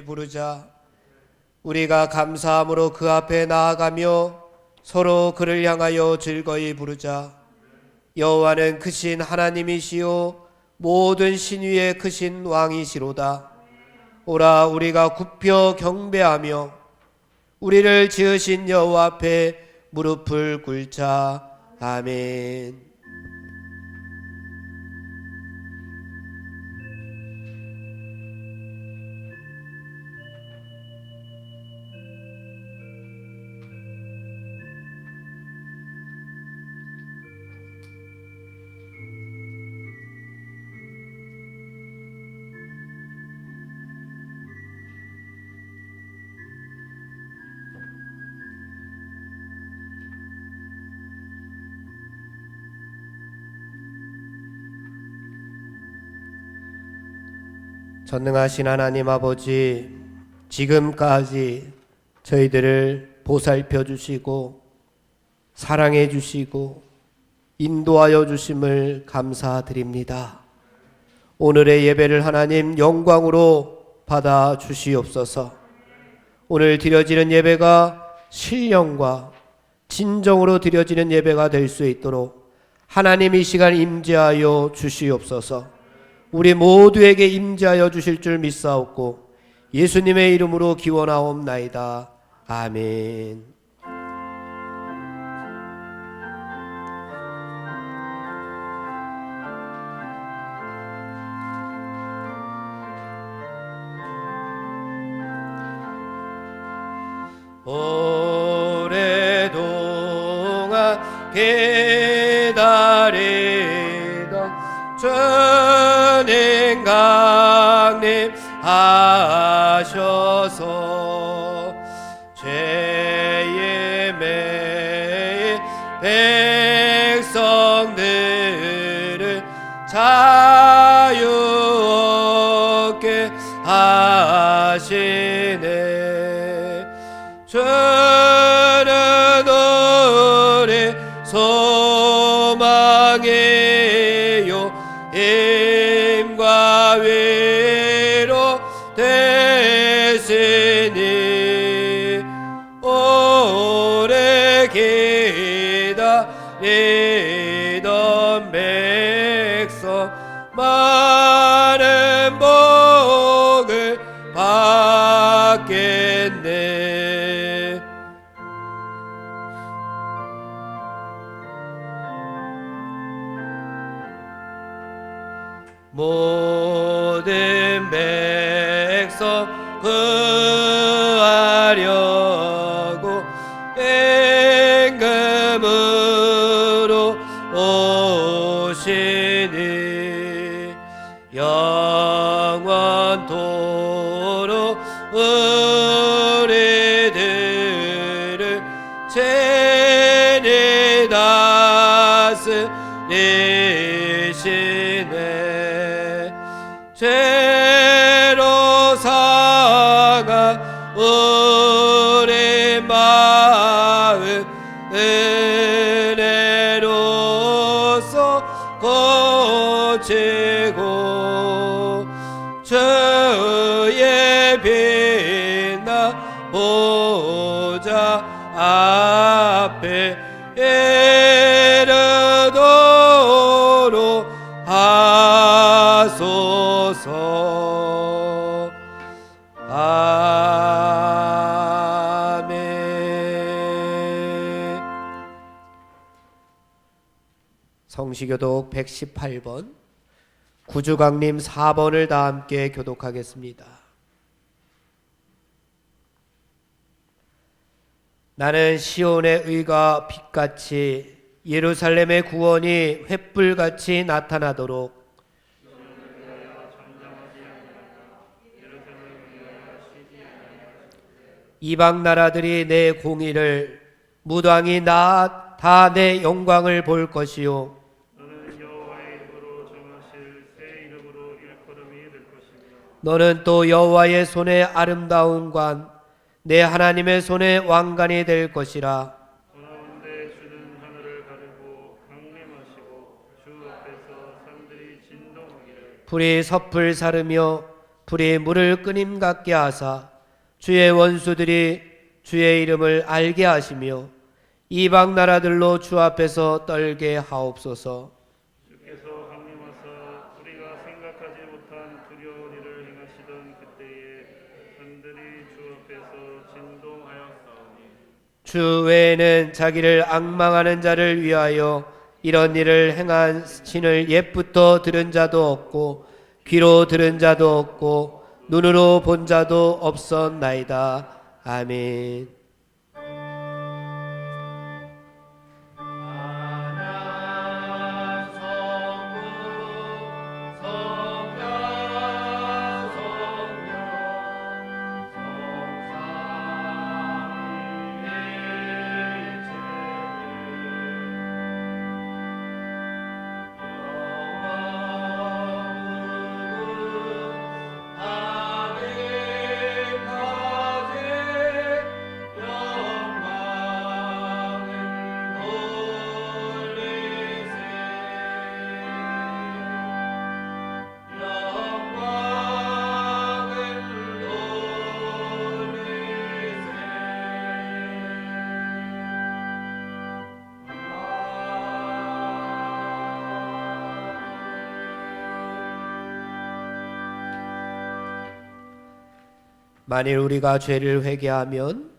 부르자. 우리가 감사함으로 그 앞에 나아가며 서로 그를 향하여 즐거이 부르자. 여호와는 크신 하나님이시요 모든 신 위에 크신 왕이시로다. 오라 우리가 굽혀 경배하며 우리를 지으신 여호와 앞에 무릎을 꿇자. 아멘. 전능하신 하나님 아버지, 지금까지 저희들을 보살펴 주시고 사랑해 주시고 인도하여 주심을 감사드립니다. 오늘의 예배를 하나님 영광으로 받아 주시옵소서. 오늘 드려지는 예배가 신령과 진정으로 드려지는 예배가 될 수 있도록 하나님 이 시간 임재하여 주시옵소서. 우리 모두에게 임재하여 주실 줄 믿사옵고 예수님의 이름으로 기원하옵나이다. 아멘. 오랫동안 기다리던 주님 강림하셔서 죄의 매일 백성들을 자유 얻게 하시네. 주는 우리 소망이요 힘과 위로 되시니 오래 기다리던 백성 많은 복을 받겠네. 모든 백성 구하려고 임금으로 오시니 영원토록 우리들을 친히 다스리시네. 죄로 상한 우리 마음 은혜로서 고치고 주의 빛나 보좌 앞에 이르도록 하소서. 아멘. 성시교독 118번, 구주강림 4번을 다 함께 교독하겠습니다. 나는 시온의 의가 빛같이 예루살렘의 구원이 횃불같이 나타나도록 이방 나라들이 내 공의를 무당이 다 내 영광을 볼 것이요 너는 여호와의 이름으로 정하실 새 이름으로 일컬음이 될 것이며 너는 또 여호와의 손의 아름다운 관 내 하나님의 손의 왕관이 될 것이라. 가운데 주는 하늘을 가르고 강림하시고 주 앞에서 산들이 진동하기를 불이 섣불 사르며 불이 물을 끓임 같게 하사 주의 원수들이 주의 이름을 알게 하시며 이방 나라들로 주 앞에서 떨게 하옵소서. 주께서 강림하사 우리가 생각하지 못한 두려운 일을 행하시던 그때에 산들이 주 앞에서 진동하였사오니 주 외에는 자기를 앙망하는 자를 위하여 이런 일을 행한 신을 옛부터 들은 자도 없고 귀로 들은 자도 없고 눈으로 본 자도 없었나이다. 아멘. 만일 우리가 죄를 회개하면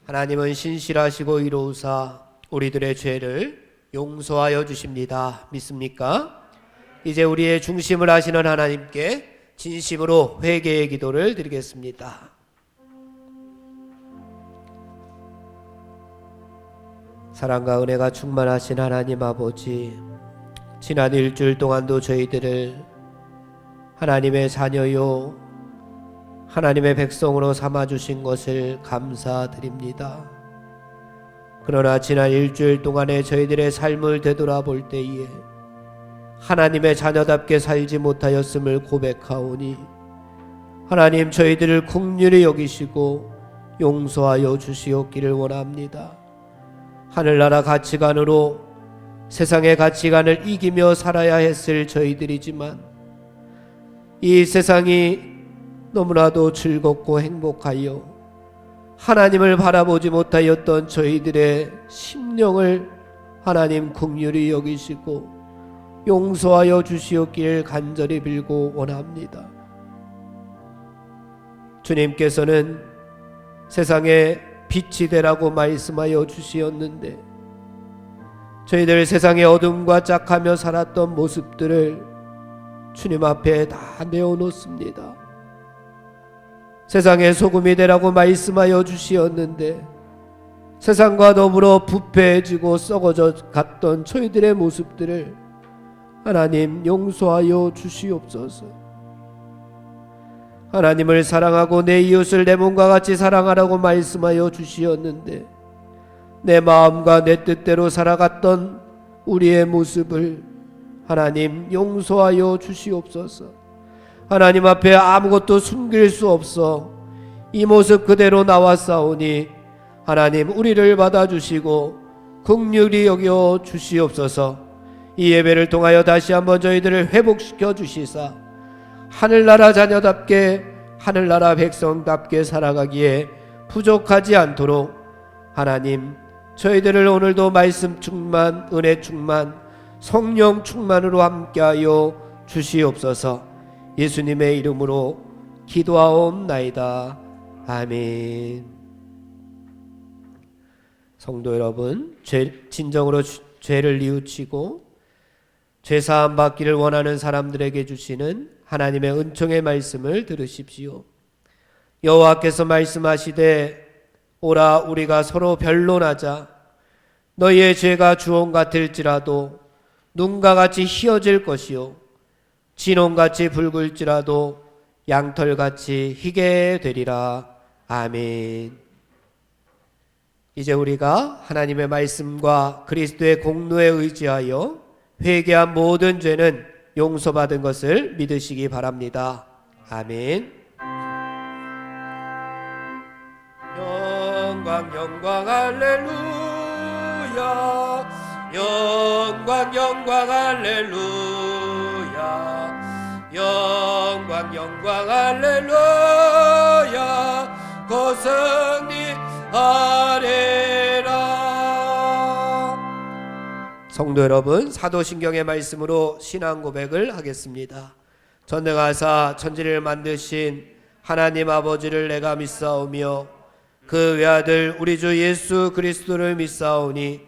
하나님은 신실하시고 이로우사 우리들의 죄를 용서하여 주십니다. 믿습니까? 이제 우리의 중심을 하시는 하나님께 진심으로 회개의 기도를 드리겠습니다. 사랑과 은혜가 충만하신 하나님 아버지, 지난 일주일 동안도 저희들을 하나님의 자녀요 하나님의 백성으로 삼아주신 것을 감사드립니다. 그러나 지난 일주일 동안에 저희들의 삶을 되돌아볼 때에 하나님의 자녀답게 살지 못하였음을 고백하오니 하나님 저희들을 긍휼히 여기시고 용서하여 주시옵기를 원합니다. 하늘나라 가치관으로 세상의 가치관을 이기며 살아야 했을 저희들이지만 이 세상이 너무나도 즐겁고 행복하여 하나님을 바라보지 못하였던 저희들의 심령을 하나님 긍휼히 여기시고 용서하여 주시옵기를 간절히 빌고 원합니다. 주님께서는 세상에 빛이 되라고 말씀하여 주시었는데 저희들 세상의 어둠과 짝하며 살았던 모습들을 주님 앞에 다 내어놓습니다. 세상의 소금이 되라고 말씀하여 주시었는데 세상과 더불어 부패해지고 썩어져 갔던 저희들의 모습들을 하나님 용서하여 주시옵소서. 하나님을 사랑하고 내 이웃을 내 몸과 같이 사랑하라고 말씀하여 주시었는데 내 마음과 내 뜻대로 살아갔던 우리의 모습을 하나님 용서하여 주시옵소서. 하나님 앞에 아무것도 숨길 수 없어 이 모습 그대로 나왔사오니 하나님 우리를 받아주시고 긍휼히 여겨 주시옵소서. 이 예배를 통하여 다시 한번 저희들을 회복시켜 주시사 하늘나라 자녀답게 하늘나라 백성답게 살아가기에 부족하지 않도록 하나님 저희들을 오늘도 말씀 충만, 은혜 충만, 성령 충만으로 함께하여 주시옵소서. 예수님의 이름으로 기도하옵나이다. 아멘. 성도 여러분, 진정으로 죄를 뉘우치고 죄사함 받기를 원하는 사람들에게 주시는 하나님의 은총의 말씀을 들으십시오. 여호와께서 말씀하시되 오라 우리가 서로 변론하자. 너희의 죄가 주홍 같을지라도 눈과 같이 희어질 것이요 진홍같이 붉을지라도 양털같이 희게 되리라. 아멘. 이제 우리가 하나님의 말씀과 그리스도의 공로에 의지하여 회개한 모든 죄는 용서받은 것을 믿으시기 바랍니다. 아멘. 영광 영광 할렐루야 영광 영광 할렐루야 영광 영광 할렐루야 거승리하리라. 성도 여러분, 사도신경의 말씀으로 신앙 고백을 하겠습니다. 전능하사 천지를 만드신 하나님 아버지를 내가 믿사오며 그 외아들 우리 주 예수 그리스도를 믿사오니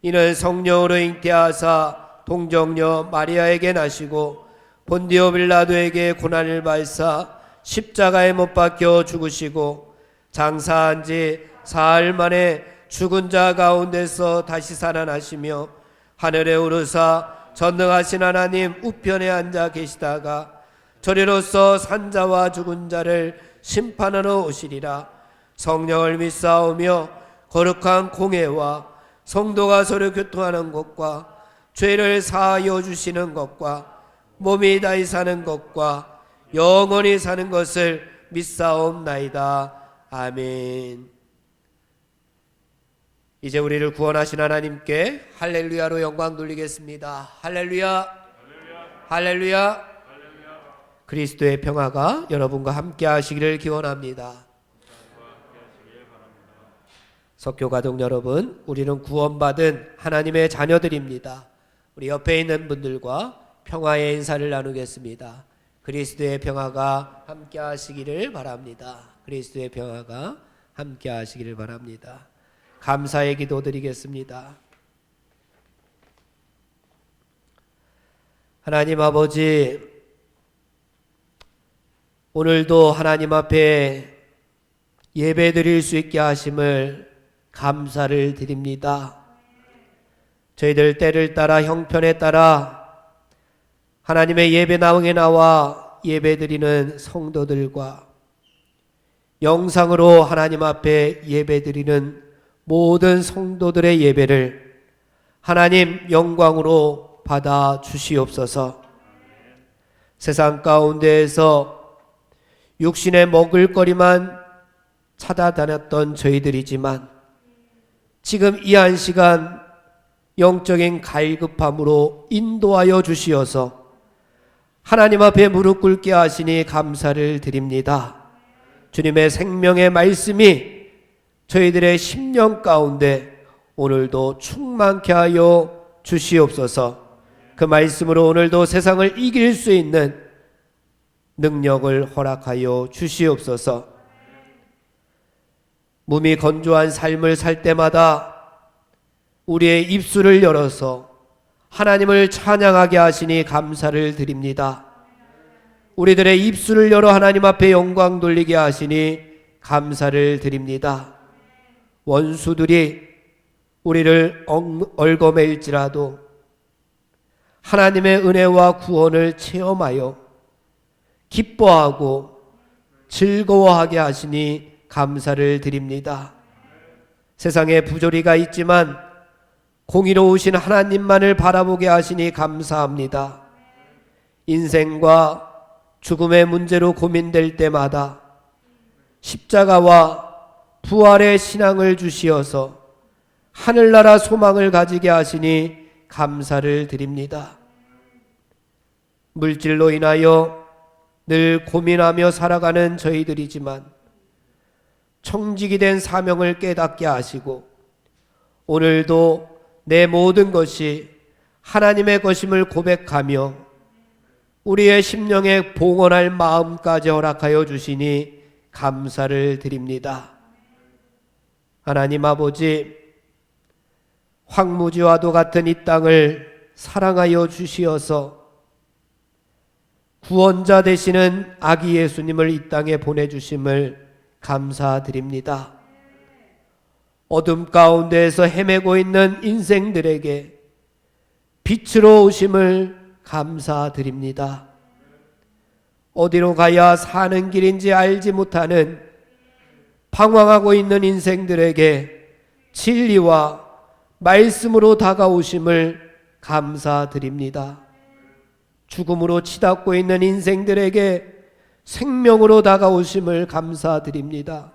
이는 성령으로 잉태하사 동정녀 마리아에게 나시고 본디오 빌라도에게 고난을 받사 십자가에 못 박혀 죽으시고 장사한 지 사흘 만에 죽은 자 가운데서 다시 살아나시며 하늘에 오르사 전능하신 하나님 우편에 앉아 계시다가 저리로서 산자와 죽은 자를 심판하러 오시리라. 성령을 믿사오며 거룩한 공회와 성도가 서로 교통하는 것과 죄를 사하여 주시는 것과 몸이 다히 사는 것과 영원히 사는 것을 믿사옵나이다. 아멘. 이제 우리를 구원하신 하나님께 할렐루야로 영광 돌리겠습니다. 할렐루야, 할렐루야. 그리스도의 평화가 여러분과 함께 하시기를 기원합니다. 석교 가족 여러분, 우리는 구원받은 하나님의 자녀들입니다. 우리 옆에 있는 분들과 평화의 인사를 나누겠습니다. 그리스도의 평화가 함께 하시기를 바랍니다. 그리스도의 평화가 함께 하시기를 바랍니다. 감사의 기도 드리겠습니다. 하나님 아버지, 오늘도 하나님 앞에 예배 드릴 수 있게 하심을 감사를 드립니다. 저희들 때를 따라 형편에 따라 하나님의 예배 나무에 나와 예배 드리는 성도들과 영상으로 하나님 앞에 예배 드리는 모든 성도들의 예배를 하나님 영광으로 받아 주시옵소서. 세상 가운데에서 육신의 먹을거리만 찾아다녔던 저희들이지만 지금 이 한 시간 영적인 갈급함으로 인도하여 주시어서 하나님 앞에 무릎 꿇게 하시니 감사를 드립니다. 주님의 생명의 말씀이 저희들의 심령 가운데 오늘도 충만케 하여 주시옵소서. 그 말씀으로 오늘도 세상을 이길 수 있는 능력을 허락하여 주시옵소서. 몸이 건조한 삶을 살 때마다 우리의 입술을 열어서 하나님을 찬양하게 하시니 감사를 드립니다. 우리들의 입술을 열어 하나님 앞에 영광 돌리게 하시니 감사를 드립니다. 원수들이 우리를 얽어맬지라도 하나님의 은혜와 구원을 체험하여 기뻐하고 즐거워하게 하시니 감사를 드립니다. 세상에 부조리가 있지만 공의로우신 하나님만을 바라보게 하시니 감사합니다. 인생과 죽음의 문제로 고민될 때마다 십자가와 부활의 신앙을 주시어서 하늘나라 소망을 가지게 하시니 감사를 드립니다. 물질로 인하여 늘 고민하며 살아가는 저희들이지만 청직이 된 사명을 깨닫게 하시고 오늘도 내 모든 것이 하나님의 것임을 고백하며 우리의 심령에 봉헌할 마음까지 허락하여 주시니 감사를 드립니다. 하나님 아버지, 황무지와도 같은 이 땅을 사랑하여 주시어서 구원자 되시는 아기 예수님을 이 땅에 보내주심을 감사드립니다. 어둠 가운데에서 헤매고 있는 인생들에게 빛으로 오심을 감사드립니다. 어디로 가야 사는 길인지 알지 못하는 방황하고 있는 인생들에게 진리와 말씀으로 다가오심을 감사드립니다. 죽음으로 치닫고 있는 인생들에게 생명으로 다가오심을 감사드립니다.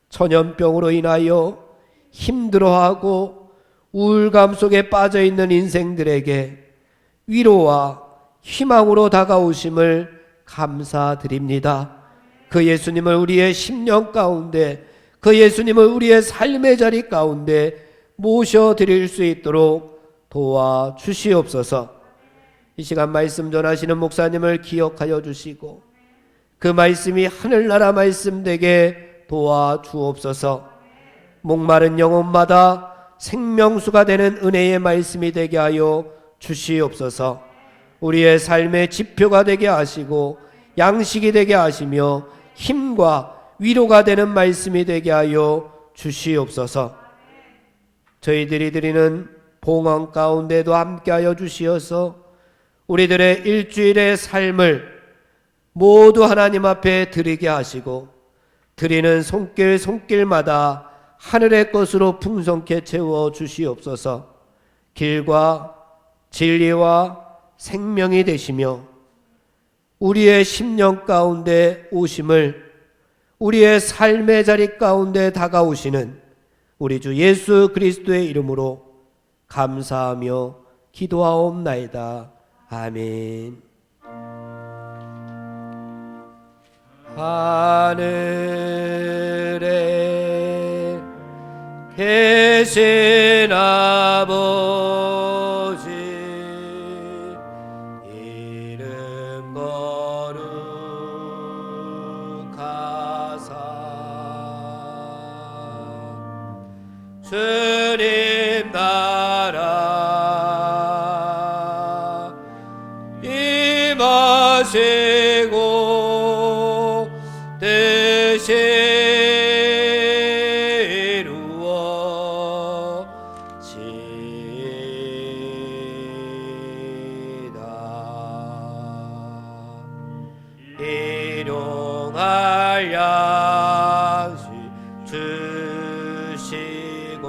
전염병으로 인하여 힘들어하고 우울감 속에 빠져있는 인생들에게 위로와 희망으로 다가오심을 감사드립니다. 그 예수님을 우리의 심령 가운데, 그 예수님을 우리의 삶의 자리 가운데 모셔드릴 수 있도록 도와주시옵소서. 이 시간 말씀 전하시는 목사님을 기억하여 주시고 그 말씀이 하늘나라 말씀 되게 도와주옵소서. 목마른 영혼마다 생명수가 되는 은혜의 말씀이 되게 하여 주시옵소서. 우리의 삶의 지표가 되게 하시고 양식이 되게 하시며 힘과 위로가 되는 말씀이 되게 하여 주시옵소서. 저희들이 드리는 봉헌 가운데도 함께하여 주시어서 우리들의 일주일의 삶을 모두 하나님 앞에 드리게 하시고 드리는 손길마다 하늘의 것으로 풍성케 채워 주시옵소서. 길과 진리와 생명이 되시며 우리의 심령 가운데 오심을, 우리의 삶의 자리 가운데 다가오시는 우리 주 예수 그리스도의 이름으로 감사하며 기도하옵나이다. 아멘. 하늘에 계신 아버지, 이름 거룩하사 주님 나라 임하시고 뜻이 이루어지이다. 일용할 양식 주시고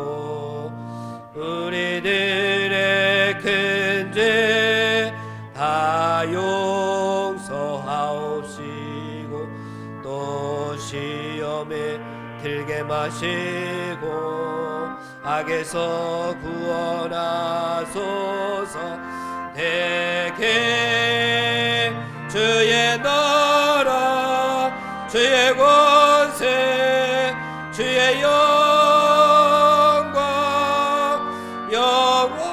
우리들의 큰 죄 다 용서하옵시고 또 시험에 들게 마시고 악에서 구원하소서. 대개 주의 나라 주의 권세 주의 영광 영원히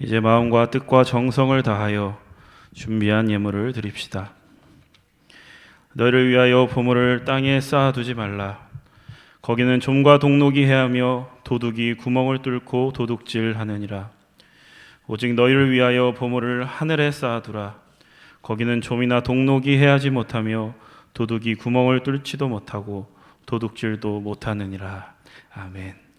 이제 마음과 뜻과 정성을 다하여 준비한 예물을 드립시다. 너희를 위하여 보물을 땅에 쌓아두지 말라. 거기는 좀과 동록이 해하며 도둑이 구멍을 뚫고 도둑질하느니라. 오직 너희를 위하여 보물을 하늘에 쌓아두라. 거기는 좀이나 동록이 해하지 못하며 도둑이 구멍을 뚫지도 못하고 도둑질도 못하느니라. 아멘.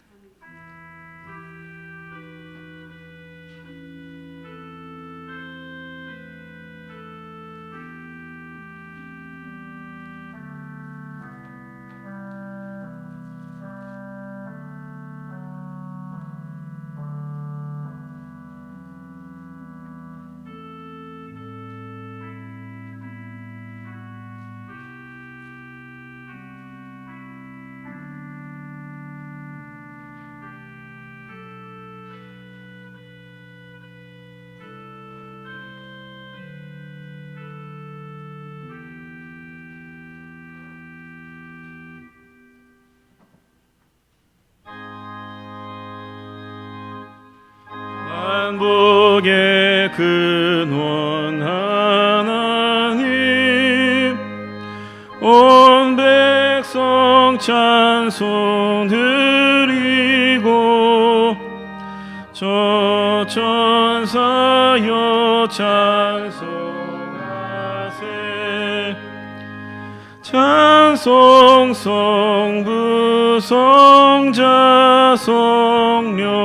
만복의 근원 하나님, 온 백성 찬송 드리고 저 천사여 찬송하세. 찬송 성부 성자 성령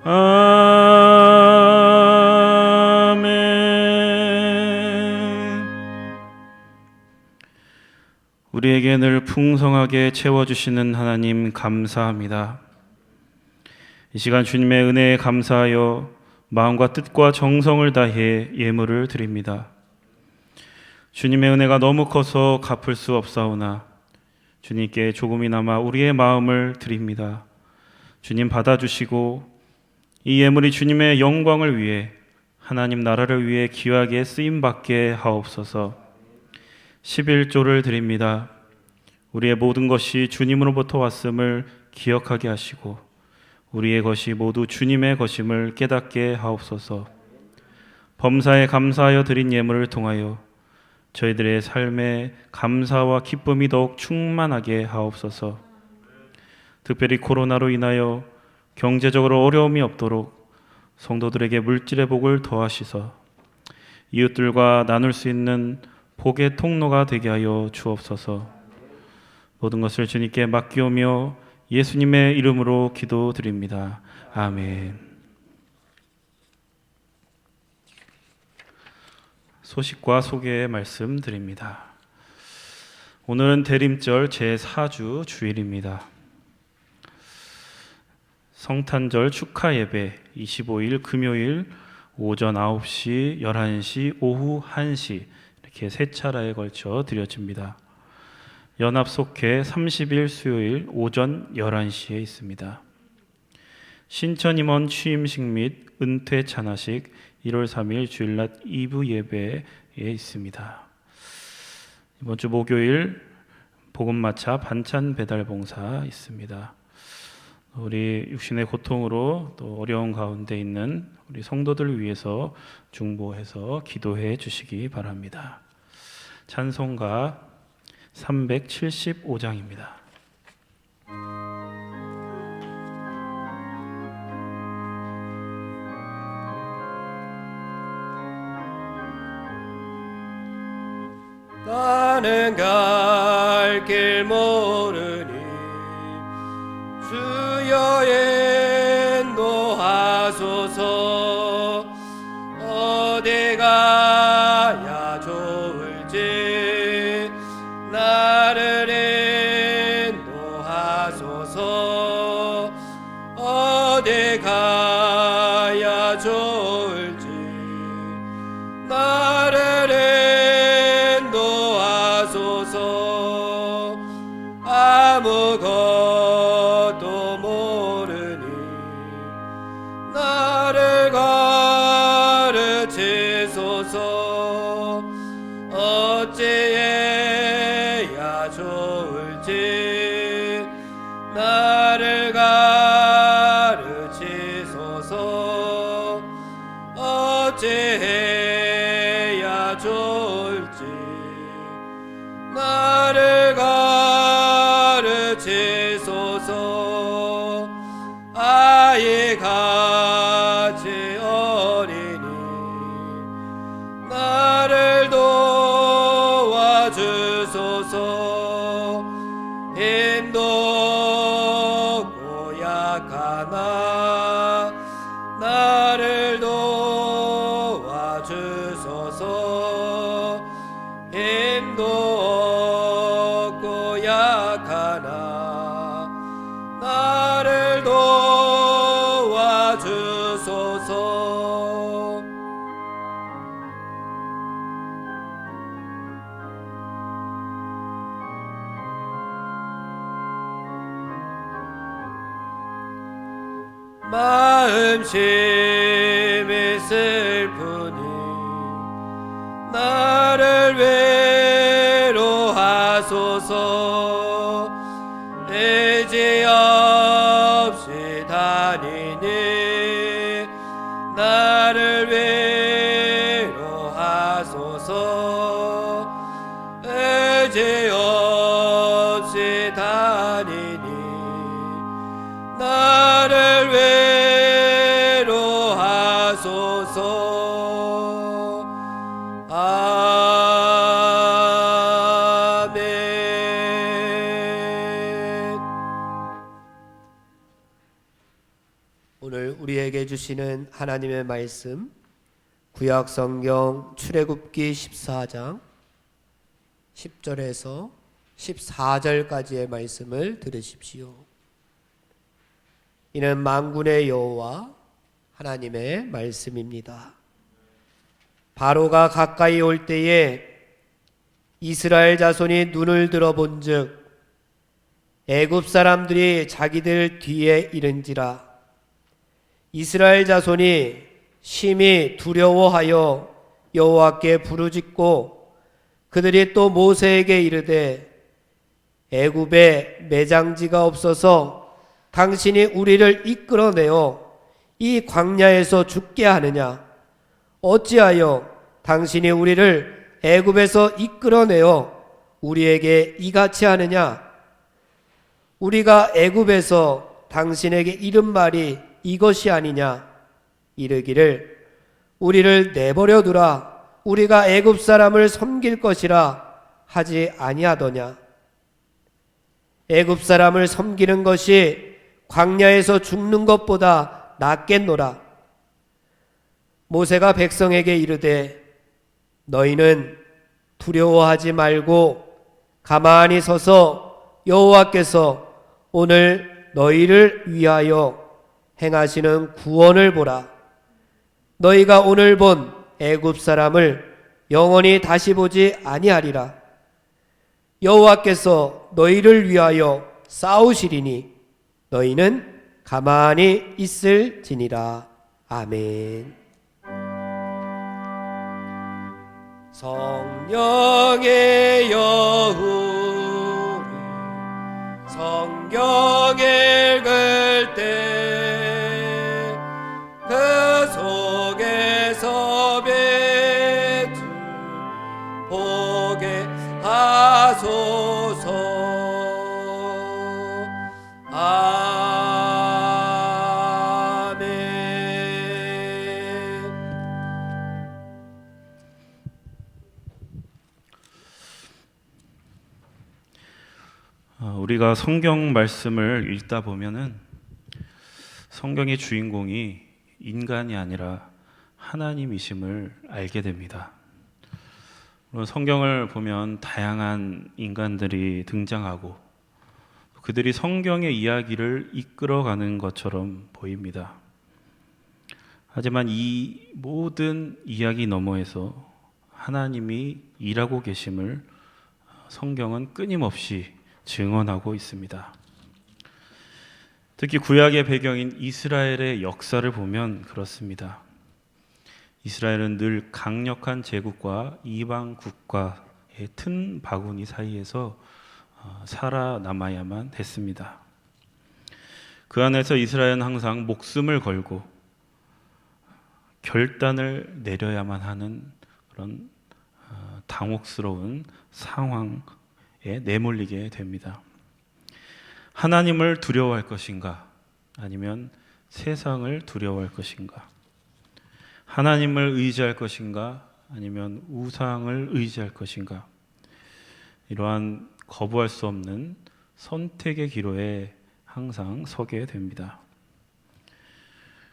아멘. 우리에게 늘 풍성하게 채워주시는 하나님 감사합니다. 이 시간 주님의 은혜에 감사하여 마음과 뜻과 정성을 다해 예물을 드립니다. 주님의 은혜가 너무 커서 갚을 수 없사오나 주님께 조금이나마 우리의 마음을 드립니다. 주님 받아주시고 이 예물이 주님의 영광을 위해 하나님 나라를 위해 귀하게 쓰임받게 하옵소서. 11조를 드립니다. 우리의 모든 것이 주님으로부터 왔음을 기억하게 하시고 우리의 것이 모두 주님의 것임을 깨닫게 하옵소서. 범사에 감사하여 드린 예물을 통하여 저희들의 삶에 감사와 기쁨이 더욱 충만하게 하옵소서. 특별히 코로나로 인하여 경제적으로 어려움이 없도록 성도들에게 물질의 복을 더하시서 이웃들과 나눌 수 있는 복의 통로가 되게 하여 주옵소서. 모든 것을 주님께 맡기오며 예수님의 이름으로 기도드립니다. 아멘. 소식과 소개의 말씀 드립니다. 오늘은 대림절 제4주 주일입니다. 성탄절 축하 예배 25일 금요일 오전 9시, 11시, 오후 1시 이렇게 세 차례에 걸쳐 드려집니다. 연합속회 30일 수요일 오전 11시에 있습니다. 신천임원 취임식 및 은퇴 찬화식 1월 3일 주일낮 2부 예배에 있습니다. 이번 주 목요일 복음마차 반찬 배달 봉사 있습니다. 우리 육신의 고통으로 또 어려운 가운데 있는 우리 성도들을 위해서 중보해서 기도해 주시기 바랍니다. 찬송가 375장입니다. 나는 갈 길 모르니 주여 인도하소서. 어디 가야 좋을지 나를 인도하소서. 어디 가야 좋을지 나를 인도하소서. 아무것도 모르니 나를 가르치소서. 어찌해야 좋을지 나를 가르치소서. 어찌해야 좋을지 나를 가르치소서. 아이같이 어리니 나를 도와주소서. 힘도 고약하나 나를 도와주소서. 힘도 없고 약하나 나를 도와주소서. 마음심이 슬프니 나를 외로하소서. 의지 없이 다니니 나를 외로하소서. 의지 없이 다니니 나를 외로하소서. 아멘. 오늘 우리에게 주시는 하나님의 말씀 구약 성경 출애굽기 14장 10절에서 14절까지의 말씀을 들으십시오. 이는 만군의 여호와 하나님의 말씀입니다. 바로가 가까이 올 때에 이스라엘 자손이 눈을 들어본즉 애굽 사람들이 자기들 뒤에 이른지라. 이스라엘 자손이 심히 두려워하여 여호와께 부르짖고 그들이 또 모세에게 이르되 애굽에 매장지가 없어서 당신이 우리를 이끌어내어 이 광야에서 죽게 하느냐? 어찌하여 당신이 우리를 애굽에서 이끌어내어 우리에게 이같이 하느냐? 우리가 애굽에서 당신에게 이른 말이 이것이 아니냐? 이르기를 우리를 내버려 두라. 우리가 애굽 사람을 섬길 것이라 하지 아니하더냐? 애굽 사람을 섬기는 것이 광야에서 죽는 것보다 낫겠노라. 모세가 백성에게 이르되 너희는 두려워하지 말고 가만히 서서 여호와께서 오늘 너희를 위하여 행하시는 구원을 보라. 너희가 오늘 본 애굽 사람을 영원히 다시 보지 아니하리라. 여호와께서 너희를 위하여 싸우시리니 너희는 가만히 있을지니라. 아멘. 성령의 여우리 성경 읽을 때 그 속에서 맺을 보게 하소서. 우리가 성경 말씀을 읽다 보면은 성경의 주인공이 인간이 아니라 하나님이심을 알게 됩니다. 물론 성경을 보면 다양한 인간들이 등장하고 그들이 성경의 이야기를 이끌어가는 것처럼 보입니다. 하지만 이 모든 이야기 너머에서 하나님이 일하고 계심을 성경은 끊임없이 증언하고 있습니다. 특히 구약의 배경인 이스라엘의 역사를 보면 그렇습니다. 이스라엘은 늘 강력한 제국과 이방 국가의 튼 바구니 사이에서 살아남아야만 했습니다. 그 안에서 이스라엘은 항상 목숨을 걸고 결단을 내려야만 하는 그런 당혹스러운 상황에 내몰리게 됩니다. 하나님을 두려워할 것인가? 아니면 세상을 두려워할 것인가? 하나님을 의지할 것인가? 아니면 우상을 의지할 것인가? 이러한 거부할 수 없는 선택의 기로에 항상 서게 됩니다.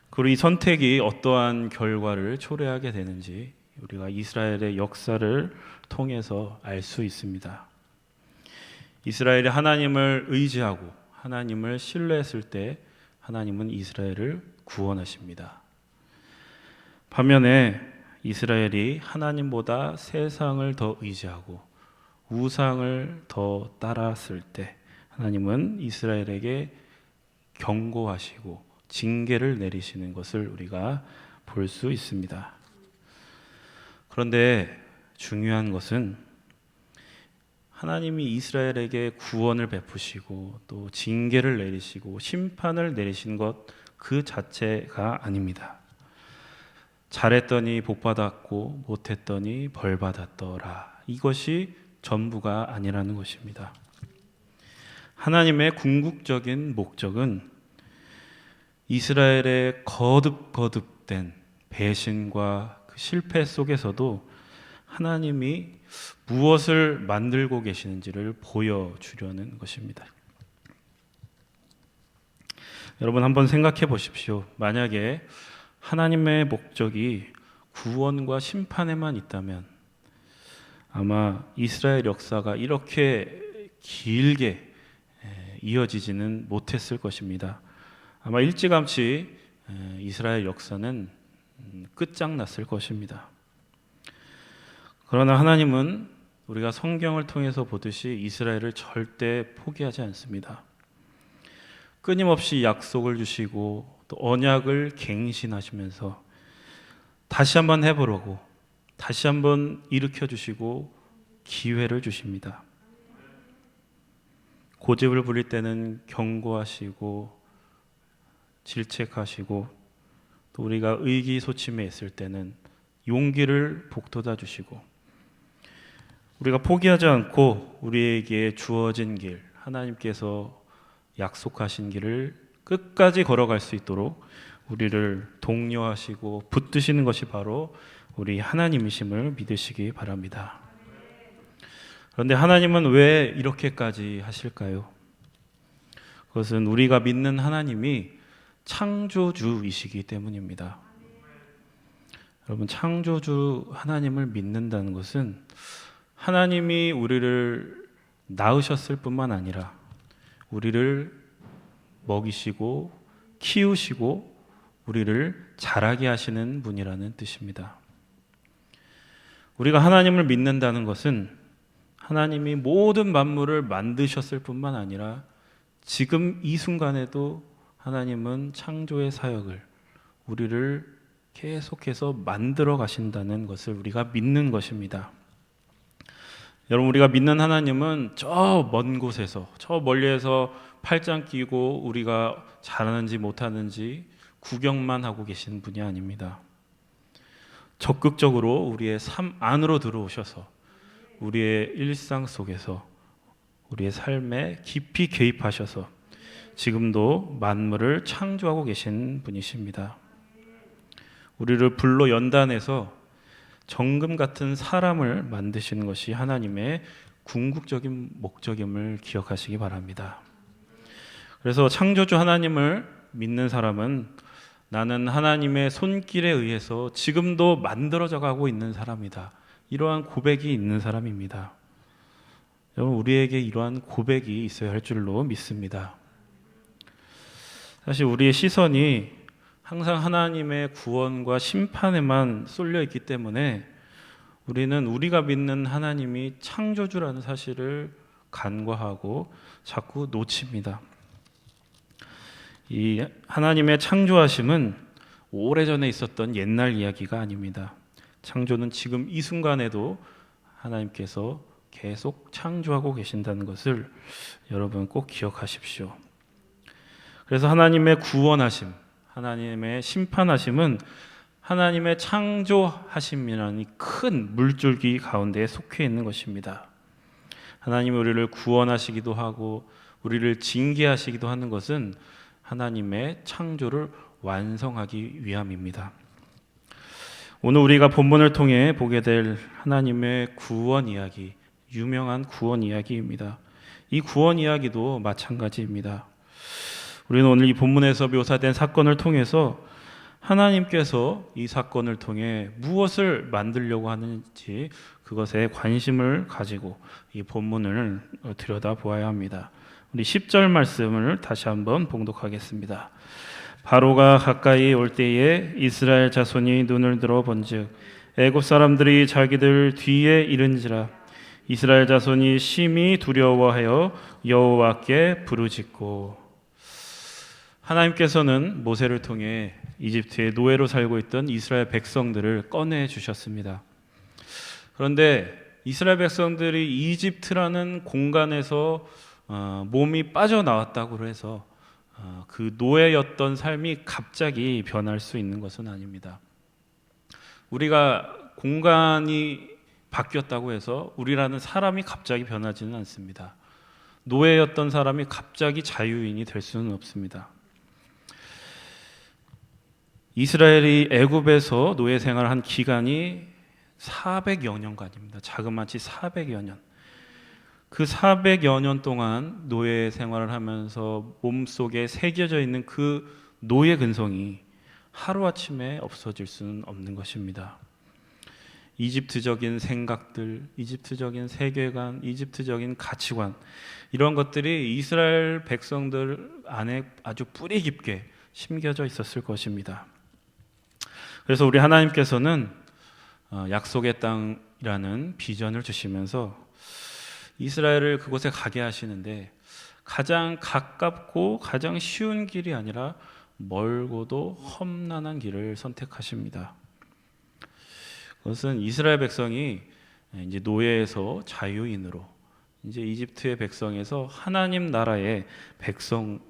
그리고 이 선택이 어떠한 결과를 초래하게 되는지 우리가 이스라엘의 역사를 통해서 알 수 있습니다. 이스라엘이 하나님을 의지하고 하나님을 신뢰했을 때 하나님은 이스라엘을 구원하십니다. 반면에 이스라엘이 하나님보다 세상을 더 의지하고 우상을 더 따랐을 때 하나님은 이스라엘에게 경고하시고 징계를 내리시는 것을 우리가 볼 수 있습니다. 그런데 중요한 것은 하나님이 이스라엘에게 구원을 베푸시고 또 징계를 내리시고 심판을 내리신 것 그 자체가 아닙니다. 잘했더니 복받았고 못했더니 벌받았더라. 이것이 전부가 아니라는 것입니다. 하나님의 궁극적인 목적은 이스라엘의 거듭된 배신과 그 실패 속에서도 하나님이 무엇을 만들고 계시는지를 보여주려는 것입니다. 여러분 한번 생각해 보십시오. 만약에 하나님의 목적이 구원과 심판에만 있다면 아마 이스라엘 역사가 이렇게 길게 이어지지는 못했을 것입니다. 아마 일찌감치 이스라엘 역사는 끝장났을 것입니다. 그러나 하나님은 우리가 성경을 통해서 보듯이 이스라엘을 절대 포기하지 않습니다. 끊임없이 약속을 주시고 또 언약을 갱신하시면서 다시 한번 해보려고, 다시 한번 일으켜 주시고 기회를 주십니다. 고집을 부릴 때는 경고하시고 질책하시고, 또 우리가 의기소침해 있을 때는 용기를 북돋아 주시고, 우리가 포기하지 않고 우리에게 주어진 길, 하나님께서 약속하신 길을 끝까지 걸어갈 수 있도록 우리를 독려하시고 붙드시는 것이 바로 우리 하나님이심을 믿으시기 바랍니다. 그런데 하나님은 왜 이렇게까지 하실까요? 그것은 우리가 믿는 하나님이 창조주이시기 때문입니다. 여러분, 창조주 하나님을 믿는다는 것은 하나님이 우리를 낳으셨을 뿐만 아니라 우리를 먹이시고 키우시고 우리를 자라게 하시는 분이라는 뜻입니다. 우리가 하나님을 믿는다는 것은 하나님이 모든 만물을 만드셨을 뿐만 아니라 지금 이 순간에도 하나님은 창조의 사역을, 우리를 계속해서 만들어 가신다는 것을 우리가 믿는 것입니다. 여러분, 우리가 믿는 하나님은 저 먼 곳에서, 저 멀리에서 팔짱 끼고 우리가 잘하는지 못하는지 구경만 하고 계신 분이 아닙니다. 적극적으로 우리의 삶 안으로 들어오셔서 우리의 일상 속에서 우리의 삶에 깊이 개입하셔서 지금도 만물을 창조하고 계신 분이십니다. 우리를 불로 연단해서 정금 같은 사람을 만드시는 것이 하나님의 궁극적인 목적임을 기억하시기 바랍니다. 그래서 창조주 하나님을 믿는 사람은 나는 하나님의 손길에 의해서 지금도 만들어져 가고 있는 사람이다, 이러한 고백이 있는 사람입니다. 여러분, 우리에게 이러한 고백이 있어야 할 줄로 믿습니다. 사실 우리의 시선이 항상 하나님의 구원과 심판에만 쏠려 있기 때문에 우리는 우리가 믿는 하나님이 창조주라는 사실을 간과하고 자꾸 놓칩니다. 이 하나님의 창조하심은 오래전에 있었던 옛날 이야기가 아닙니다. 창조는 지금 이 순간에도 하나님께서 계속 창조하고 계신다는 것을 여러분 꼭 기억하십시오. 그래서 하나님의 구원하심, 하나님의 심판하심은 하나님의 창조하심이라는 큰 물줄기 가운데에 속해 있는 것입니다. 하나님이 우리를 구원하시기도 하고 우리를 징계하시기도 하는 것은 하나님의 창조를 완성하기 위함입니다. 오늘 우리가 본문을 통해 보게 될 하나님의 구원 이야기, 유명한 구원 이야기입니다. 이 구원 이야기도 마찬가지입니다. 우리는 오늘 이 본문에서 묘사된 사건을 통해서 하나님께서 이 사건을 통해 무엇을 만들려고 하는지 그것에 관심을 가지고 이 본문을 들여다보아야 합니다. 우리 10절 말씀을 다시 한번 봉독하겠습니다. 바로가 가까이 올 때에 이스라엘 자손이 눈을 들어 본즉 애굽 사람들이 자기들 뒤에 이른지라. 이스라엘 자손이 심히 두려워하여 여호와께 부르짖고. 하나님께서는 모세를 통해 이집트의 노예로 살고 있던 이스라엘 백성들을 꺼내 주셨습니다. 그런데 이스라엘 백성들이 이집트라는 공간에서 몸이 빠져나왔다고 해서 그 노예였던 삶이 갑자기 변할 수 있는 것은 아닙니다. 우리가 공간이 바뀌었다고 해서 우리라는 사람이 갑자기 변하지는 않습니다. 노예였던 사람이 갑자기 자유인이 될 수는 없습니다. 이스라엘이 애굽에서 노예 생활한 기간이 400여 년간입니다. 자그마치 400여 년. 그 400여 년 동안 노예 생활을 하면서 몸속에 새겨져 있는 그 노예 근성이 하루아침에 없어질 수는 없는 것입니다. 이집트적인 생각들, 이집트적인 세계관, 이집트적인 가치관, 이런 것들이 이스라엘 백성들 안에 아주 뿌리 깊게 심겨져 있었을 것입니다. 그래서 우리 하나님께서는 약속의 땅이라는 비전을 주시면서 이스라엘을 그곳에 가게 하시는데 가장 가깝고 가장 쉬운 길이 아니라 멀고도 험난한 길을 선택하십니다. 그것은 이스라엘 백성이 이제 노예에서 자유인으로, 이제 이집트의 백성에서 하나님 나라의 백성을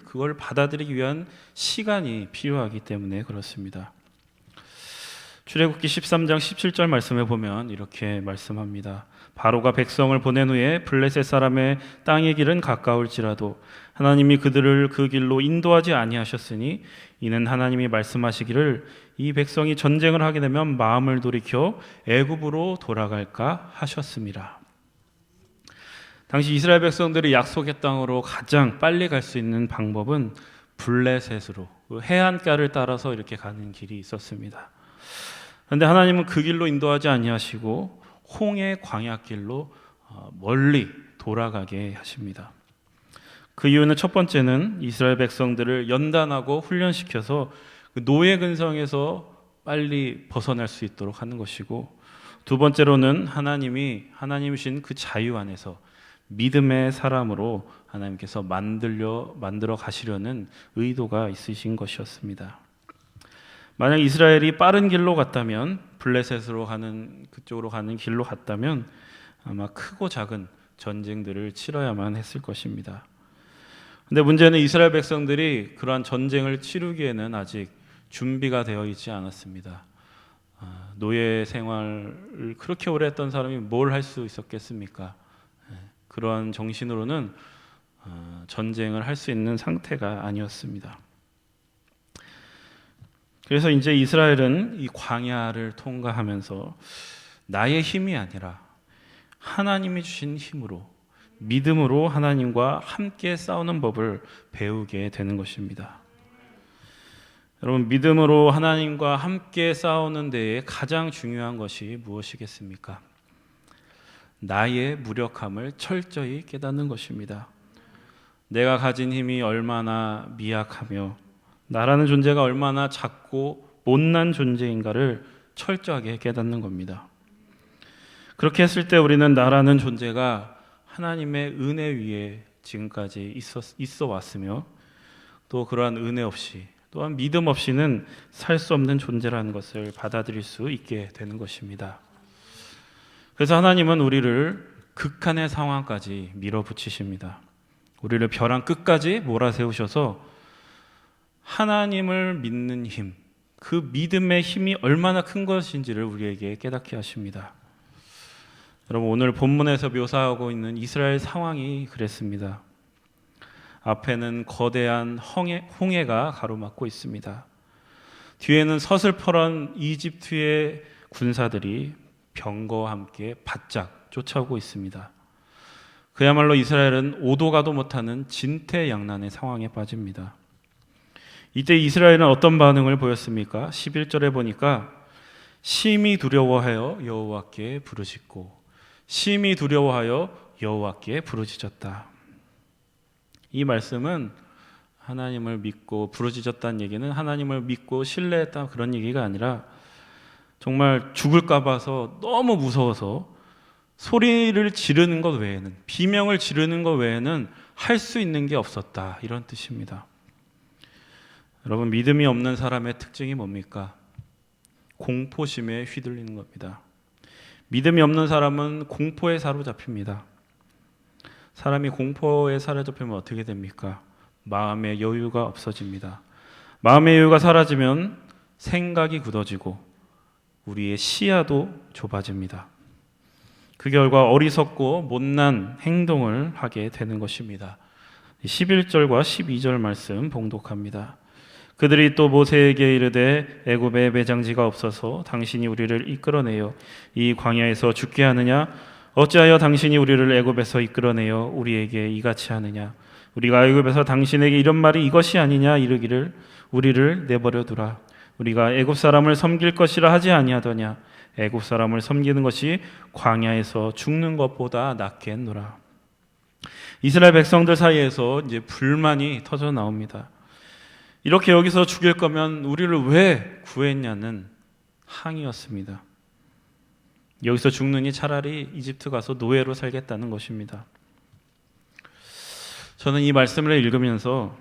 그걸 받아들이기 위한 시간이 필요하기 때문에 그렇습니다. 출애굽기 13장 17절 말씀에 보면 이렇게 말씀합니다. 바로가 백성을 보낸 후에 블레셋 사람의 땅의 길은 가까울지라도 하나님이 그들을 그 길로 인도하지 아니하셨으니 이는 하나님이 말씀하시기를 이 백성이 전쟁을 하게 되면 마음을 돌이켜 애굽으로 돌아갈까 하셨습니다. 당시 이스라엘 백성들이 약속의 땅으로 가장 빨리 갈 수 있는 방법은 블레셋으로, 그 해안가를 따라서 이렇게 가는 길이 있었습니다. 그런데 하나님은 그 길로 인도하지 아니하시고 홍해 광야길로 멀리 돌아가게 하십니다. 그 이유는 첫 번째는 이스라엘 백성들을 연단하고 훈련시켜서 그 노예 근성에서 빨리 벗어날 수 있도록 하는 것이고, 두 번째로는 하나님이 하나님이신 그 자유 안에서 믿음의 사람으로 하나님께서 만들어 가시려는 의도가 있으신 것이었습니다. 만약 이스라엘이 빠른 길로 갔다면, 블레셋으로 가는 그쪽으로 가는 길로 갔다면 아마 크고 작은 전쟁들을 치러야만 했을 것입니다. 근데 문제는 이스라엘 백성들이 그러한 전쟁을 치르기에는 아직 준비가 되어 있지 않았습니다. 노예 생활을 그렇게 오래 했던 사람이 뭘 할 수 있었겠습니까? 그러한 정신으로는 전쟁을 할 수 있는 상태가 아니었습니다. 그래서 이제 이스라엘은 이 광야를 통과하면서 나의 힘이 아니라 하나님이 주신 힘으로, 믿음으로 하나님과 함께 싸우는 법을 배우게 되는 것입니다. 여러분, 믿음으로 하나님과 함께 싸우는 데에 가장 중요한 것이 무엇이겠습니까? 나의 무력함을 철저히 깨닫는 것입니다. 내가 가진 힘이 얼마나 미약하며 나라는 존재가 얼마나 작고 못난 존재인가를 철저하게 깨닫는 겁니다. 그렇게 했을 때 우리는 나라는 존재가 하나님의 은혜 위에 지금까지 있어 왔으며, 또 그러한 은혜 없이, 또한 믿음 없이는 살 수 없는 존재라는 것을 받아들일 수 있게 되는 것입니다. 그래서 하나님은 우리를 극한의 상황까지 밀어붙이십니다. 우리를 벼랑 끝까지 몰아세우셔서 하나님을 믿는 힘, 그 믿음의 힘이 얼마나 큰 것인지를 우리에게 깨닫게 하십니다. 여러분, 오늘 본문에서 묘사하고 있는 이스라엘 상황이 그랬습니다. 앞에는 거대한 홍해가 가로막고 있습니다. 뒤에는 서슬퍼런 이집트의 군사들이 병거와 함께 바짝 쫓아오고 있습니다. 그야말로 이스라엘은 오도 가도 못하는 진퇴양난의 상황에 빠집니다. 이때 이스라엘은 어떤 반응을 보였습니까? 11절에 보니까 심히 두려워하여 여호와께 부르짖고, 심히 두려워하여 여호와께 부르짖었다. 이 말씀은 하나님을 믿고 부르짖었다는 얘기는 하나님을 믿고 신뢰했다 그런 얘기가 아니라 정말 죽을까 봐서 너무 무서워서 소리를 지르는 것 외에는, 비명을 지르는 것 외에는 할 수 있는 게 없었다, 이런 뜻입니다. 여러분, 믿음이 없는 사람의 특징이 뭡니까? 공포심에 휘둘리는 겁니다. 믿음이 없는 사람은 공포에 사로잡힙니다. 사람이 공포에 사로잡히면 어떻게 됩니까? 마음의 여유가 없어집니다. 마음의 여유가 사라지면 생각이 굳어지고 우리의 시야도 좁아집니다. 그 결과 어리석고 못난 행동을 하게 되는 것입니다. 11절과 12절 말씀 봉독합니다. 그들이 또 모세에게 이르되 애굽에 매장지가 없어서 당신이 우리를 이끌어내어 이 광야에서 죽게 하느냐? 어찌하여 당신이 우리를 애굽에서 이끌어내어 우리에게 이같이 하느냐? 우리가 애굽에서 당신에게 이런 말이 이것이 아니냐 이르기를 우리를 내버려 두라. 우리가 애굽 사람을 섬길 것이라 하지 아니하더냐? 애굽 사람을 섬기는 것이 광야에서 죽는 것보다 낫겠노라. 이스라엘 백성들 사이에서 이제 불만이 터져 나옵니다. 이렇게 여기서 죽일 거면 우리를 왜 구했냐는 항의였습니다. 여기서 죽느니 차라리 이집트 가서 노예로 살겠다는 것입니다. 저는 이 말씀을 읽으면서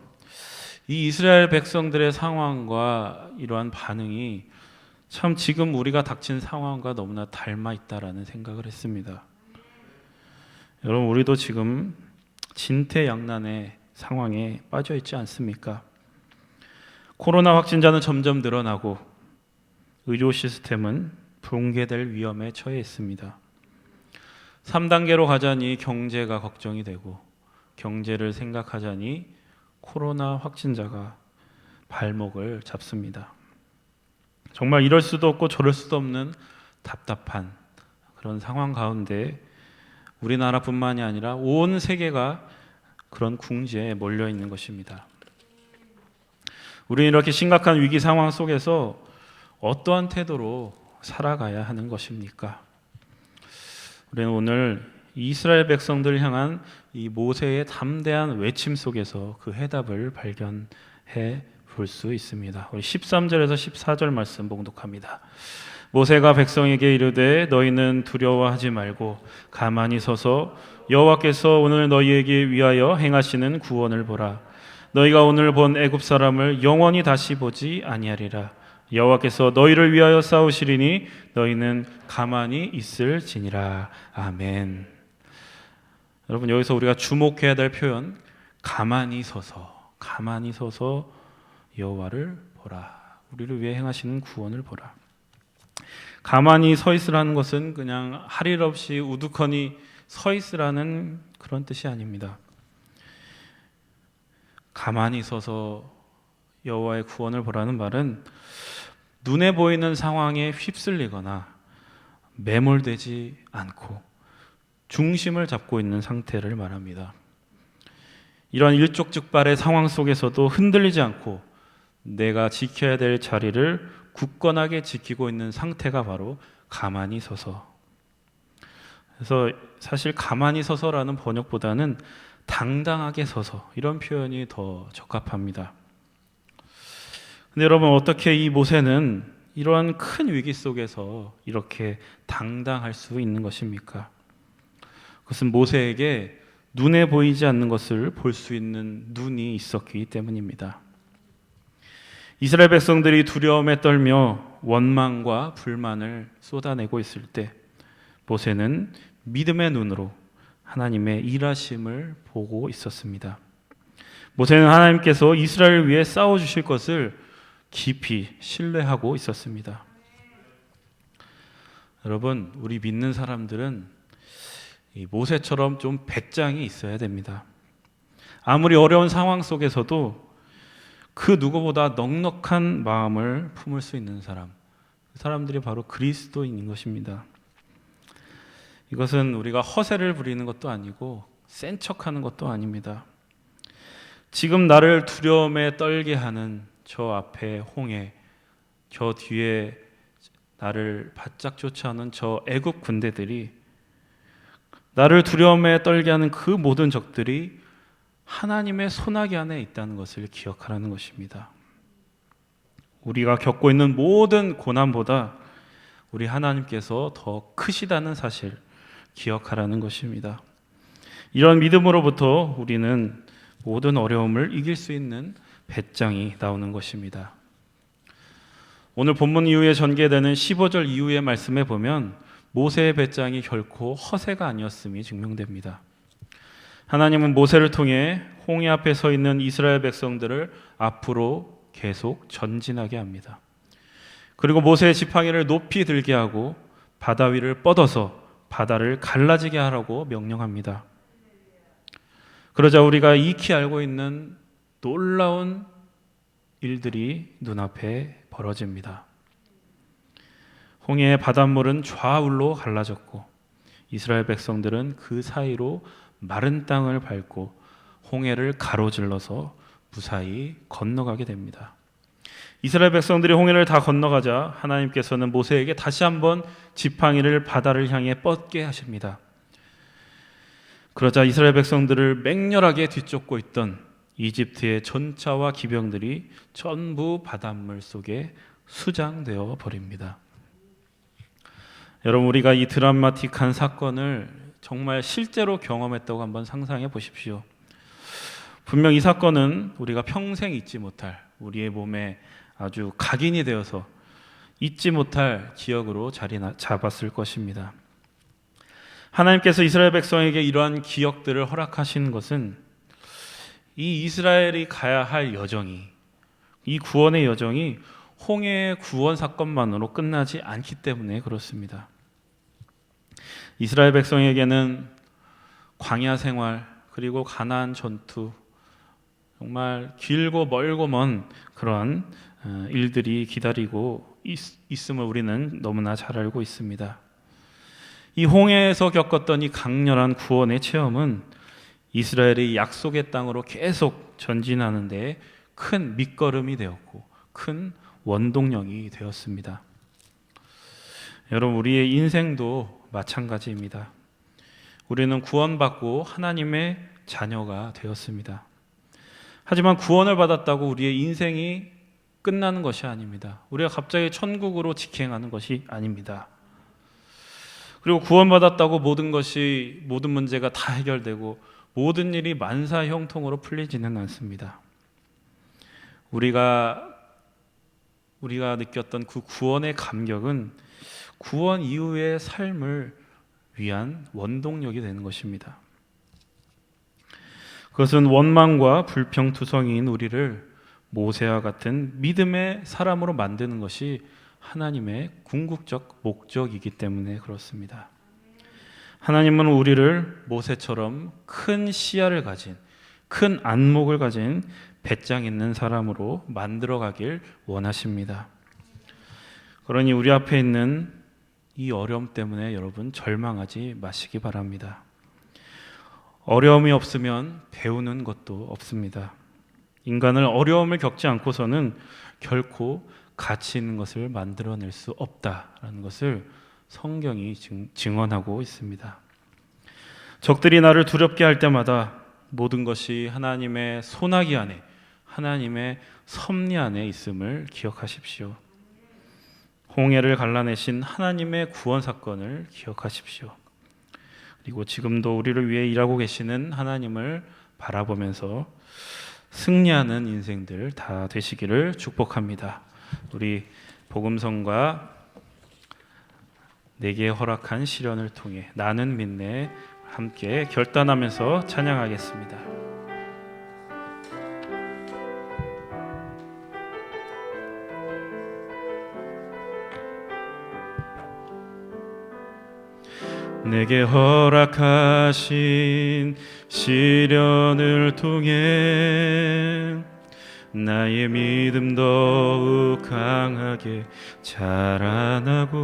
이 이스라엘 백성들의 상황과 이러한 반응이 참 지금 우리가 닥친 상황과 너무나 닮아 있다라는 생각을 했습니다. 여러분, 우리도 지금 진퇴양난의 상황에 빠져 있지 않습니까? 코로나 확진자는 점점 늘어나고 의료 시스템은 붕괴될 위험에 처해 있습니다. 3단계로 가자니 경제가 걱정이 되고, 경제를 생각하자니 코로나 확진자가 발목을 잡습니다. 정말 이럴 수도 없고 저럴 수도 없는 답답한 그런 상황 가운데 우리나라뿐만이 아니라 온 세계가 그런 궁지에 몰려 있는 것입니다. 우리는 이렇게 심각한 위기 상황 속에서 어떠한 태도로 살아가야 하는 것입니까? 우리는 오늘 이스라엘 백성들을 향한 이 모세의 담대한 외침 속에서 그 해답을 발견해 볼 수 있습니다. 우리 13절에서 14절 말씀 봉독합니다. 모세가 백성에게 이르되 너희는 두려워하지 말고 가만히 서서 여호와께서 오늘 너희에게 위하여 행하시는 구원을 보라. 너희가 오늘 본 애굽 사람을 영원히 다시 보지 아니하리라. 여호와께서 너희를 위하여 싸우시리니 너희는 가만히 있을지니라. 아멘. 여러분, 여기서 우리가 주목해야 될 표현, 가만히 서서 여호와를 보라. 우리를 위해 행하시는 구원을 보라. 가만히 서 있으라는 것은 그냥 할 일 없이 우두커니 서 있으라는 그런 뜻이 아닙니다. 가만히 서서 여호와의 구원을 보라는 말은 눈에 보이는 상황에 휩쓸리거나 매몰되지 않고 중심을 잡고 있는 상태를 말합니다. 이런 일촉즉발의 상황 속에서도 흔들리지 않고 내가 지켜야 될 자리를 굳건하게 지키고 있는 상태가 바로 가만히 서서. 그래서 사실 가만히 서서라는 번역보다는 당당하게 서서, 이런 표현이 더 적합합니다. 근데 여러분, 어떻게 이 모세는 이러한 큰 위기 속에서 이렇게 당당할 수 있는 것입니까? 그것은 모세에게 눈에 보이지 않는 것을 볼 수 있는 눈이 있었기 때문입니다. 이스라엘 백성들이 두려움에 떨며 원망과 불만을 쏟아내고 있을 때 모세는 믿음의 눈으로 하나님의 일하심을 보고 있었습니다. 모세는 하나님께서 이스라엘을 위해 싸워주실 것을 깊이 신뢰하고 있었습니다. 여러분, 우리 믿는 사람들은 이 모세처럼 좀 배짱이 있어야 됩니다. 아무리 어려운 상황 속에서도 그 누구보다 넉넉한 마음을 품을 수 있는 사람, 그 사람들이 바로 그리스도인인 것입니다. 이것은 우리가 허세를 부리는 것도 아니고 센 척하는 것도 아닙니다. 지금 나를 두려움에 떨게 하는 저 앞에 홍해, 저 뒤에 나를 바짝 쫓아오는 저 애국 군대들이, 나를 두려움에 떨게 하는 그 모든 적들이 하나님의 손아귀 안에 있다는 것을 기억하라는 것입니다. 우리가 겪고 있는 모든 고난보다 우리 하나님께서 더 크시다는 사실 기억하라는 것입니다. 이런 믿음으로부터 우리는 모든 어려움을 이길 수 있는 배짱이 나오는 것입니다. 오늘 본문 이후에 전개되는 15절 이후의 말씀에 보면 모세의 배짱이 결코 허세가 아니었음이 증명됩니다. 하나님은 모세를 통해 홍해 앞에 서 있는 이스라엘 백성들을 앞으로 계속 전진하게 합니다. 그리고 모세의 지팡이를 높이 들게 하고 바다 위를 뻗어서 바다를 갈라지게 하라고 명령합니다. 그러자 우리가 익히 알고 있는 놀라운 일들이 눈앞에 벌어집니다. 홍해의 바닷물은 좌울로 갈라졌고 이스라엘 백성들은 그 사이로 마른 땅을 밟고 홍해를 가로질러서 무사히 건너가게 됩니다. 이스라엘 백성들이 홍해를 다 건너가자 하나님께서는 모세에게 다시 한번 지팡이를 바다를 향해 뻗게 하십니다. 그러자 이스라엘 백성들을 맹렬하게 뒤쫓고 있던 이집트의 전차와 기병들이 전부 바닷물 속에 수장되어 버립니다. 여러분, 우리가 이 드라마틱한 사건을 정말 실제로 경험했다고 한번 상상해 보십시오. 분명 이 사건은 우리가 평생 잊지 못할, 우리의 몸에 아주 각인이 되어서 잊지 못할 기억으로 자리 잡았을 것입니다. 하나님께서 이스라엘 백성에게 이러한 기억들을 허락하신 것은 이 이스라엘이 가야 할 여정이, 이 구원의 여정이 홍해의 구원 사건만으로 끝나지 않기 때문에 그렇습니다. 이스라엘 백성에게는 광야 생활, 그리고 가나안 전투, 정말 길고 멀고 먼 그런 일들이 기다리고 있음을 우리는 너무나 잘 알고 있습니다. 이 홍해에서 겪었던 이 강렬한 구원의 체험은 이스라엘이 약속의 땅으로 계속 전진하는 데 큰 밑거름이 되었고 큰 원동력이 되었습니다. 여러분, 우리의 인생도 마찬가지입니다. 우리는 구원받고 하나님의 자녀가 되었습니다. 하지만 구원을 받았다고 우리의 인생이 끝나는 것이 아닙니다. 우리가 갑자기 천국으로 직행하는 것이 아닙니다. 그리고 구원받았다고 모든 문제가 다 해결되고 모든 일이 만사형통으로 풀리지는 않습니다. 우리가 느꼈던 그 구원의 감격은 구원 이후의 삶을 위한 원동력이 되는 것입니다. 그것은 원망과 불평투성이인 우리를 모세와 같은 믿음의 사람으로 만드는 것이 하나님의 궁극적 목적이기 때문에 그렇습니다. 하나님은 우리를 모세처럼 큰 시야를 가진, 큰 안목을 가진 배짱 있는 사람으로 만들어가길 원하십니다. 그러니 우리 앞에 있는 이 어려움 때문에 여러분 절망하지 마시기 바랍니다. 어려움이 없으면 배우는 것도 없습니다. 인간을 어려움을 겪지 않고서는 결코 가치 있는 것을 만들어낼 수 없다라는 것을 성경이 증언하고 있습니다. 적들이 나를 두렵게 할 때마다 모든 것이 하나님의 손아귀 안에, 하나님의 섭리 안에 있음을 기억하십시오. 홍해를 갈라내신 하나님의 구원 사건을 기억하십시오. 그리고 지금도 우리를 위해 일하고 계시는 하나님을 바라보면서 승리하는 인생들 다 되시기를 축복합니다. 우리 복음성과 내게 허락한 시련을 통해 나는 믿네 함께 결단하면서 찬양하겠습니다. 내게 허락하신 시련을 통해 나의 믿음 더욱 강하게 자라나고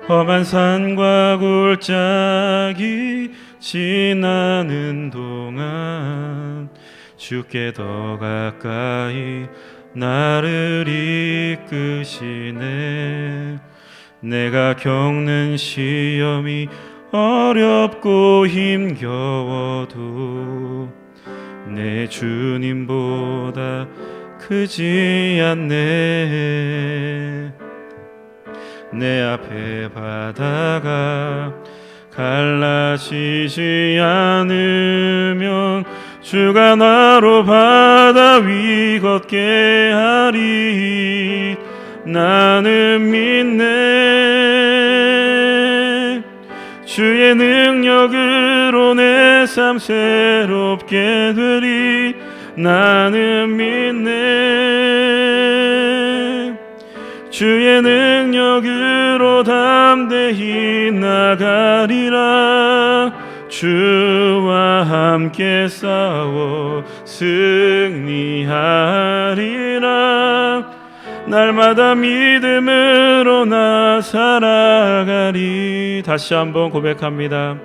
험한 산과 골짜기 지나는 동안 주께 더 가까이 나를 이끄시네. 내가 겪는 시험이 어렵고 힘겨워도 내 주님보다 크지 않네. 내 앞에 바다가 갈라지지 않으면 주가 나로 바다 위 걷게 하리. 나는 믿네. 주의 능력으로 내 삶 새롭게 되리. 나는 믿네. 주의 능력으로 담대히 나가리라. 주와 함께 싸워 승리하리라. 날마다 믿음으로 나 살아가리. 다시 한번 고백합니다.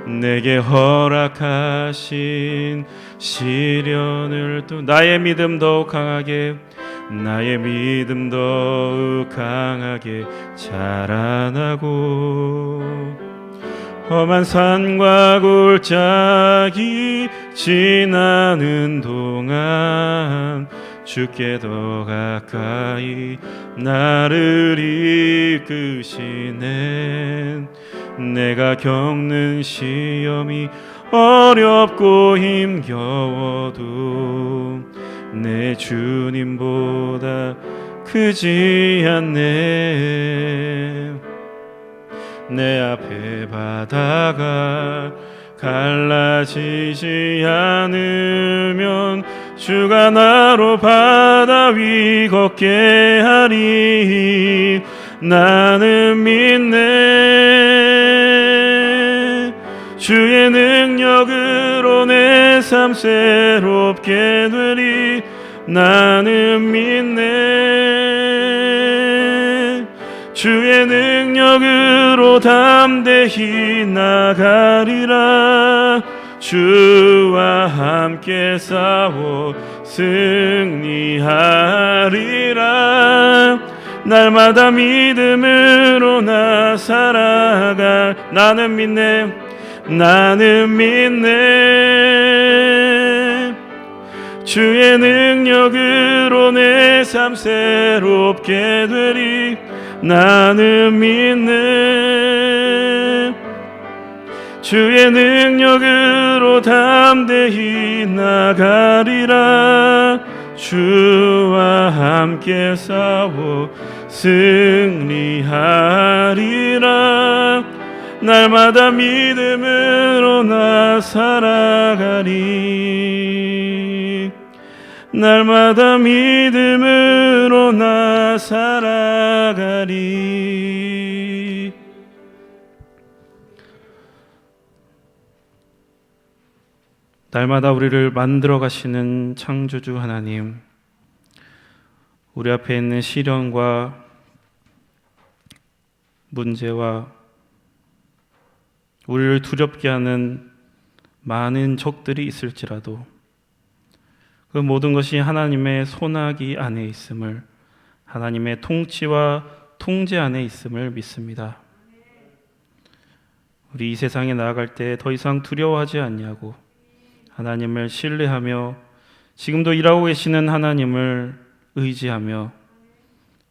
내게 허락하신 시련을 또 나의 믿음 더욱 강하게, 나의 믿음 더욱 강하게 자라나고 험한 산과 골짜기 지나는 동안 주께 더 가까이 나를 이끄시네. 내가 겪는 시험이 어렵고 힘겨워도 내 주님보다 크지 않네. 내 앞에 바다가 갈라지지 않으면 주가 나로 바다 위 걷게 하리. 나는 믿네. 주의 능력으로 내 삶 새롭게 되리. 나는 믿네. 주의 능력으로 담대히 나가리라. 주와 함께 싸워 승리하리라. 날마다 믿음으로 나 살아가. 나는 믿네. 나는 믿네. 주의 능력으로 내 삶 새롭게 되리. 나는 믿네. 주의 능력으로 담대히 나가리라. 주와 함께 싸워 승리하리라. 날마다 믿음으로 나 살아가리. 날마다 믿음으로 나 살아가리. 날마다 우리를 만들어 가시는 창조주 하나님, 우리 앞에 있는 시련과 문제와 우리를 두렵게 하는 많은 적들이 있을지라도 그 모든 것이 하나님의 손아귀 안에 있음을, 하나님의 통치와 통제 안에 있음을 믿습니다. 우리 이 세상에 나아갈 때 더 이상 두려워하지 않냐고 하나님을 신뢰하며 지금도 일하고 계시는 하나님을 의지하며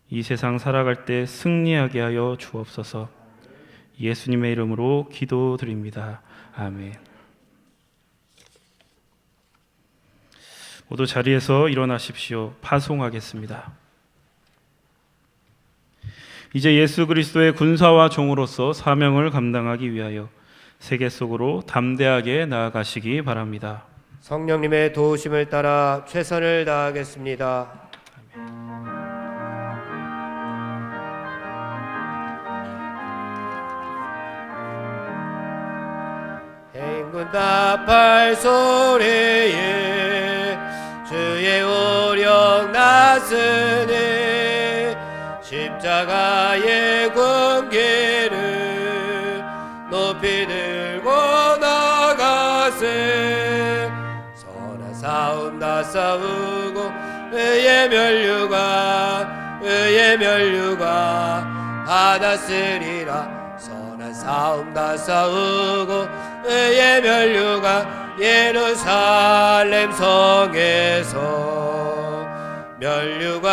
이 세상 살아갈 때 승리하게 하여 주옵소서. 예수님의 이름으로 기도드립니다. 아멘. 모두 자리에서 일어나십시오. 파송하겠습니다. 이제 예수 그리스도의 군사와 종으로서 사명을 감당하기 위하여 세계 속으로 담대하게 나아가시기 바랍니다. 성령님의 도우심을 따라 최선을 다하겠습니다. 행군 나팔 소리에 주의 오령 나으니 십자가의 군기를 높이 들고 나가세. 선한 싸움 다 싸우고 의의 면류관 받았으리라. 선한 싸움 다 싸우고 의의 면류관 예루살렘 성에서 면류관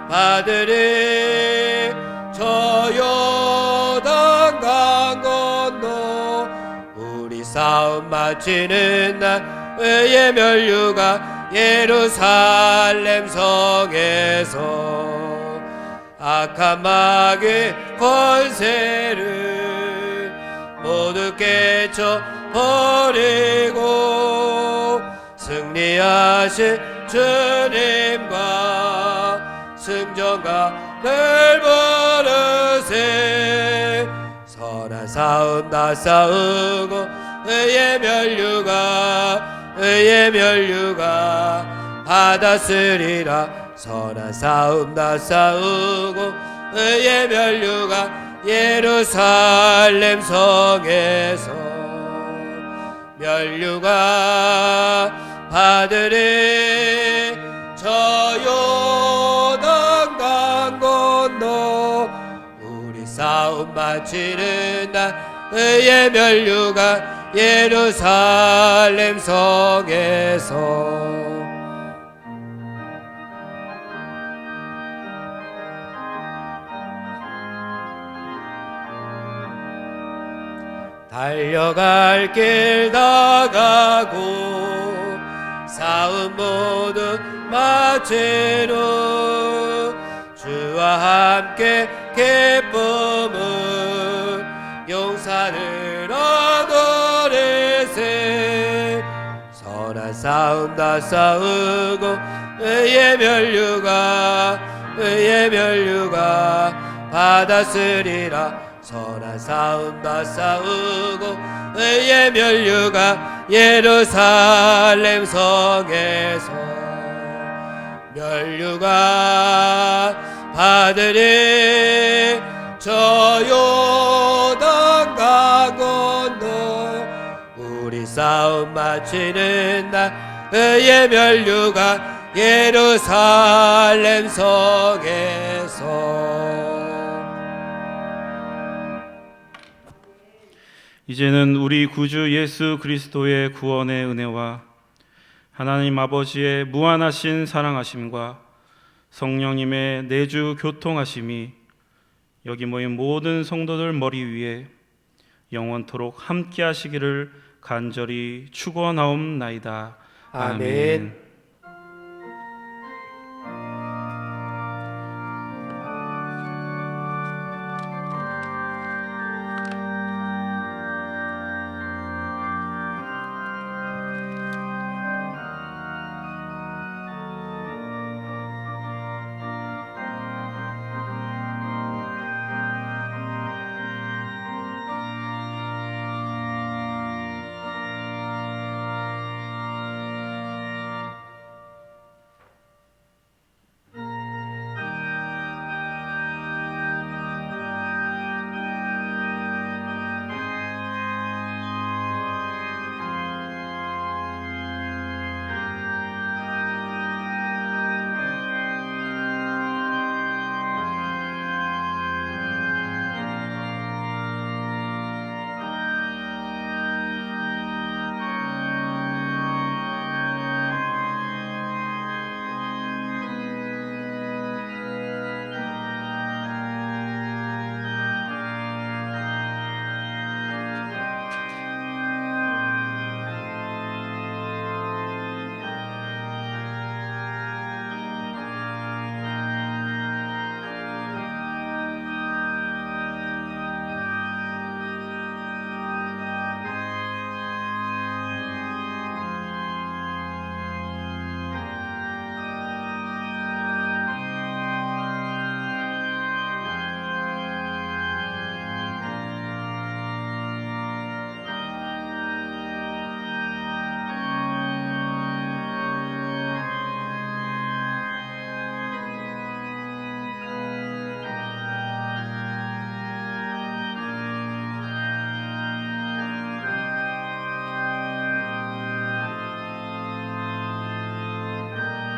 받으리. 저 요단 강 건너 우리 싸움 마치는 날 의의 면류관 예루살렘 성에서 악한 마귀 권세를 모두 깨쳐 버리고 승리하신 주님과 승전가를 부르세. 선한 싸움 다 싸우고 의의 면류관 받았으리라. 선한 싸움 다 싸우고 의의 면류관 예루살렘 성에서 면류관 받으리. 저 요단 강 건너 우리 싸움 마치는 날 의의 면류가 예루살렘 성에서 달려갈 길 다 가고 싸움 모두 마치루 주와 함께 기쁨을 용사를 얻으리세 선한 싸움 다 싸우고 의의 면류가 받았으리라 선한 싸움 다 싸우고 의의 면류가 예루살렘 성에서 면류가 받으리 저 요단 강건너 우리 싸움 마치는 날 의의 면류가 예루살렘 성에서 이제는 우리 구주 예수 그리스도의 구원의 은혜와 하나님 아버지의 무한하신 사랑하심과 성령님의 내주 교통하심이 여기 모인 모든 성도들 머리 위에 영원토록 함께 하시기를 간절히 축원하옵나이다. 아멘.